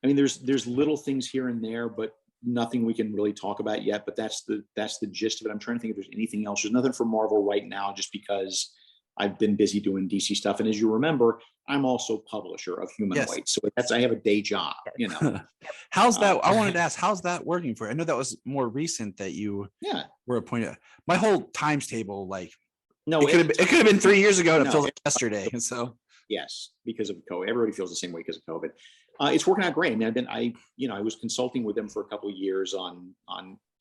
S2: I mean, there's little things here and there, but nothing we can really talk about yet. But that's the gist of it. I'm trying to think if there's anything else. There's nothing for Marvel right now, just because I've been busy doing DC stuff. And as you remember, I'm also publisher of Humanoid. So I have a day job,
S1: How's that? I wanted to ask, how's that working for you? I know that was more recent that you were appointed. My whole times table, it could have been 3 years ago and it feels like yesterday. And so
S2: yes, because of COVID. Everybody feels the same way because of COVID. It's working out great. I mean, I was consulting with them for a couple of years on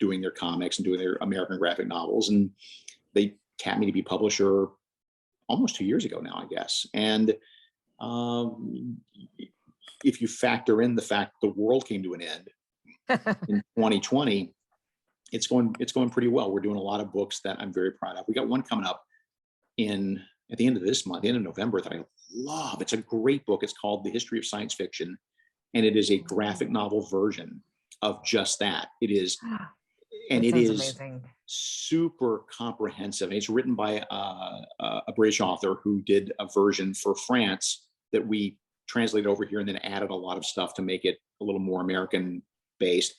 S2: doing their comics and doing their American graphic novels, and they tapped me to be publisher almost 2 years ago now, I guess. And if you factor in the fact the world came to an end in 2020, it's going pretty well. We're doing a lot of books that I'm very proud of. We got one coming up at the end of this month, the end of November, that I love. It's a great book. It's called The History of Science Fiction, and it is a graphic novel version of just that. It is and
S3: That
S2: it
S3: sounds
S2: is
S3: amazing.
S2: super comprehensive. It's written by a British author who did a version for France that we translated over here and then added a lot of stuff to make it a little more American based.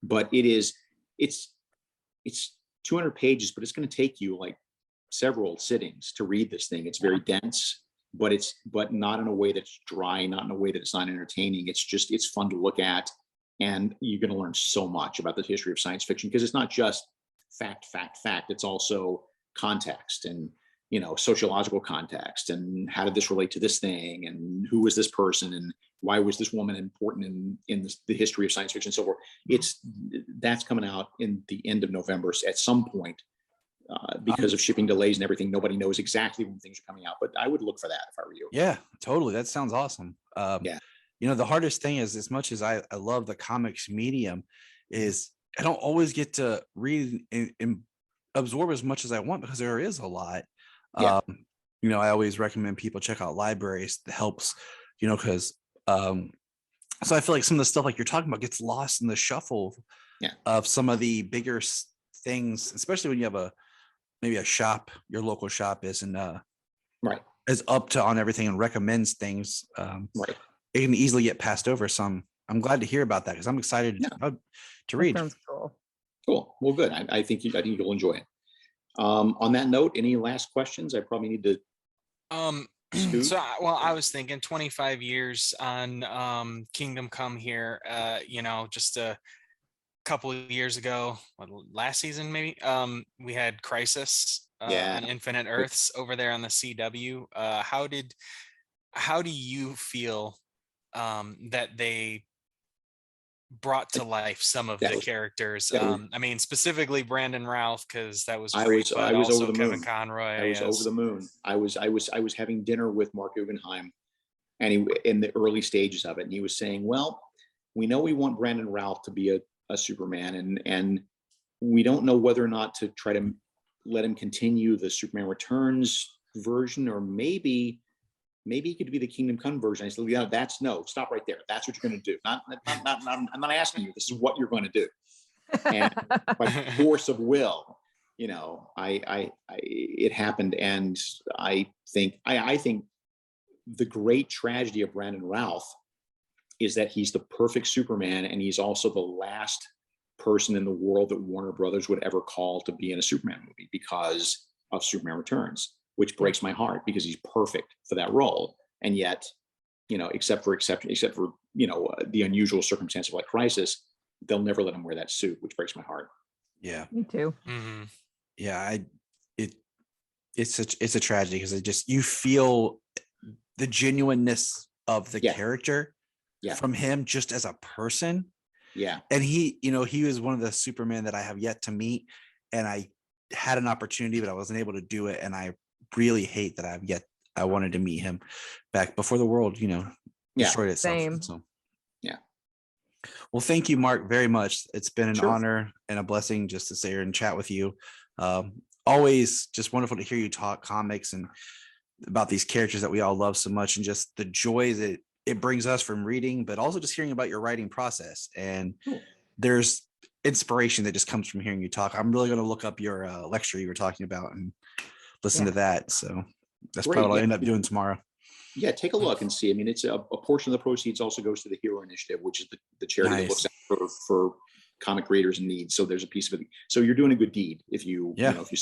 S2: But it's 200 pages, but it's going to take you like several sittings to read this thing. It's very dense, but not in a way that's dry, not in a way that it's not entertaining. It's fun to look at, and you're going to learn so much about the history of science fiction, because it's not just fact. It's also context and, sociological context, and how did this relate to this thing, and who was this person, and why was this woman important in the history of science fiction, and so forth. That's coming out in the end of November at some point. Because of shipping delays and everything, nobody knows exactly when things are coming out, but I would look for that if I were you.
S1: Yeah, totally. That sounds awesome.
S2: Yeah.
S1: The hardest thing is, as much as I love the comics medium, is I don't always get to read and absorb as much as I want, because there is a lot.
S2: Yeah.
S1: I always recommend people check out libraries. That helps, because so I feel like some of the stuff like you're talking about gets lost in the shuffle of some of the bigger things, especially when you have maybe a shop, your local shop isn't
S2: right
S1: is up to on everything and recommends things.
S2: Right.
S1: It can easily get passed over. So I'm glad to hear about that, because I'm excited to read.
S3: That sounds cool.
S2: Cool. Well, good. I think you'll enjoy it. On that note, any last questions? I probably need to.
S4: So I was thinking 25 years on Kingdom Come here. Just a couple of years ago, last season maybe, we had Crisis on Infinite Earths over there on the CW. How do you feel that they brought to life some of the characters? Specifically Brandon Routh, because that was great, but also Kevin Conroy.
S2: I was over the moon. I was having dinner with Mark Guggenheim, and he, in the early stages of it, and he was saying, well, we know we want Brandon Routh to be a Superman, and we don't know whether or not to try to let him continue the Superman Returns version, or maybe he could be the Kingdom Come version. I said, stop right there. That's what you're going to do. I'm not asking you. This is what you're going to do. And by force of will, it happened. And I think the great tragedy of Brandon Routh is that he's the perfect Superman, and he's also the last person in the world that Warner Brothers would ever call to be in a Superman movie because of Superman Returns, which breaks my heart, because he's perfect for that role. And yet, except for the unusual circumstance of like Crisis, they'll never let him wear that suit, which breaks my heart.
S1: Yeah,
S3: me too.
S4: Mm-hmm.
S1: Yeah, it's a tragedy, because you feel the genuineness of the character from him just as a person.
S2: Yeah.
S1: And he was one of the Superman that I have yet to meet, and I had an opportunity, but I wasn't able to do it. And I really hate that I wanted to meet him back before the world, destroyed itself.
S3: Same.
S1: So,
S2: yeah.
S1: Well, thank you, Mark, very much. It's been an honor and a blessing just to sit here and chat with you. Always just wonderful to hear you talk comics and about these characters that we all love so much, and just the joy that it brings us from reading, but also just hearing about your writing process. And there's inspiration that just comes from hearing you talk. I'm really going to look up your lecture you were talking about and listen to that. So that's probably what I'll end up doing tomorrow.
S2: Yeah, take a look and see. I mean, it's a portion of the proceeds also goes to the Hero Initiative, which is the charity that looks out for comic readers in need. So there's a piece of it. So you're doing a good deed if you, if you.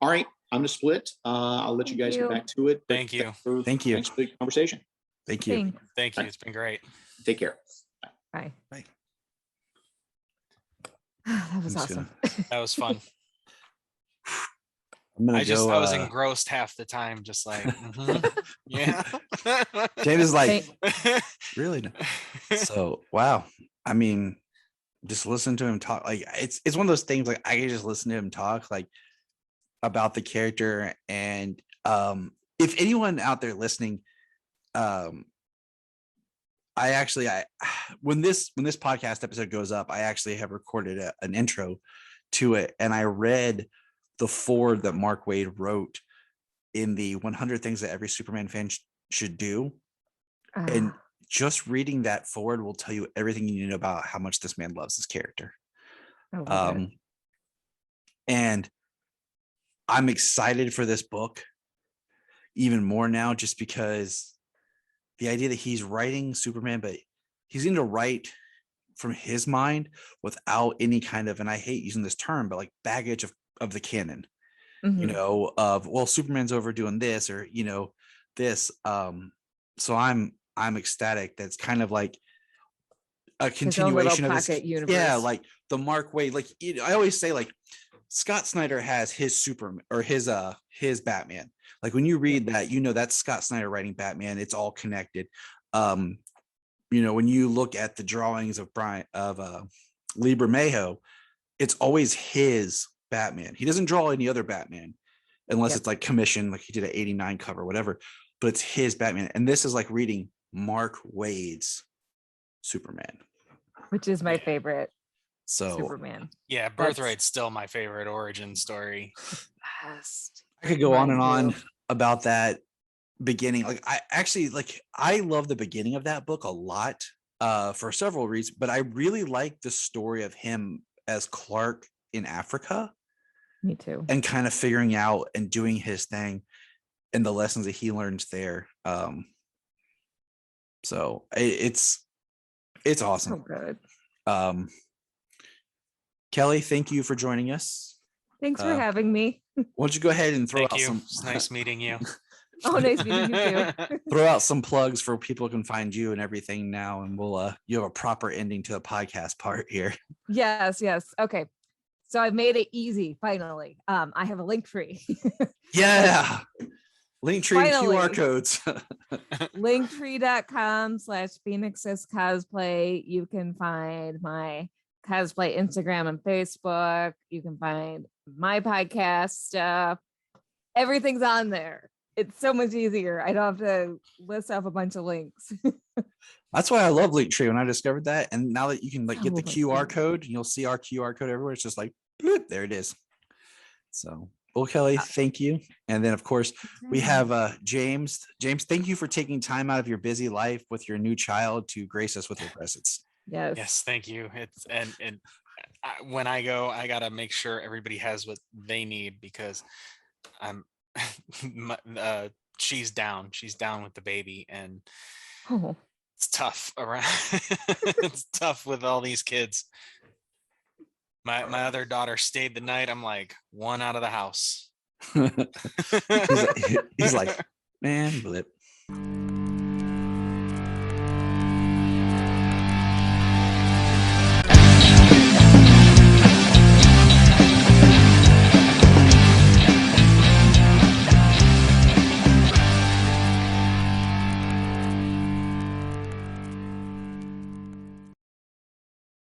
S2: All right, I'm gonna split. I'll let you guys get back to it.
S4: Thank you.
S1: Thank you.
S2: Thanks for the conversation.
S1: Thank you.
S4: Thank you. It's been great.
S2: Take care.
S3: Bye.
S1: Bye.
S3: That was awesome.
S4: That was fun.
S1: I
S4: was engrossed half the time, just like, yeah.
S1: James is like, really? So, wow. I mean, just listen to him talk. Like, it's one of those things. Like, I can just listen to him talk, like, about the character. And if anyone out there listening, when this podcast episode goes up, I actually have recorded an intro to it, and I read the foreword that Mark Waid wrote in the 100 things that every Superman fan should do. And just reading that foreword will tell you everything you need to know about how much this man loves his character.
S3: I love it.
S1: And I'm excited for this book even more now, just because the idea that he's writing Superman, but he's going to write from his mind without any kind of, and I hate using this term, but like baggage of the canon, you
S3: Mhm.
S1: know, of, well, Superman's overdoing this, or, you know, this. So I'm ecstatic. That's kind of like a
S3: His own little
S1: continuation of his,
S3: pocket universe.
S1: yeah, like the Mark Waid, like, you know, I always say, like, Scott Snyder has his Superman, or his Batman. Like when you read that, you know, that's Scott Snyder writing Batman. It's all connected. You know, when you look at the drawings of Lee Bermejo, it's always his Batman. He doesn't draw any other Batman unless it's like commissioned, like he did an 89 cover, whatever, but it's his Batman. And this is like reading Mark Waid's Superman,
S3: which is my favorite
S1: so
S3: Superman.
S4: Yeah, Birthright's still my favorite origin story.
S3: Best.
S1: I could go on and
S3: Mine
S1: on
S3: too.
S1: about that beginning. Like I love the beginning of that book a lot, for several reasons, but I really like the story of him as Clark in Africa.
S3: Me too.
S1: And kind of figuring out and doing his thing and the lessons that he learns there. So it's
S3: So
S1: awesome.
S3: good.
S1: Kelly, thank you for joining us.
S3: Thanks for having me.
S1: Why don't you go ahead and throw
S4: Thank
S1: out
S4: you.
S1: some
S4: It's nice meeting you.
S3: Oh, nice meeting you too.
S1: throw out some plugs for people who can find you and everything now, and we'll you have a proper ending to the podcast part here.
S3: Yes. Okay. So I've made it easy finally. I have a link tree.
S1: Yeah. Linktree and
S3: Finally.
S1: QR codes.
S3: Linktree.com/Phoneix Sister Cosplay. You can find my cosplay Instagram and Facebook. You can find my podcast stuff. Everything's on there. It's so much easier. I don't have to list off a bunch of links.
S1: That's why I love Linktree when I discovered that. And now that you can like get the
S3: Oh my
S1: QR
S3: God.
S1: code, and you'll see our QR code everywhere. It's just like, bloop, there it is. So, well, Kelly, thank you. And then of course we have James. James, thank you for taking time out of your busy life with your new child to grace us with your presence.
S3: Yes.
S4: Thank you. It's and when I go, I gotta make sure everybody has what they need, because I'm she's down with the baby, and
S3: Oh.
S4: it's tough around. It's tough with all these kids. My other daughter stayed the night. I'm like, one out of the house.
S1: He's like, man, blip.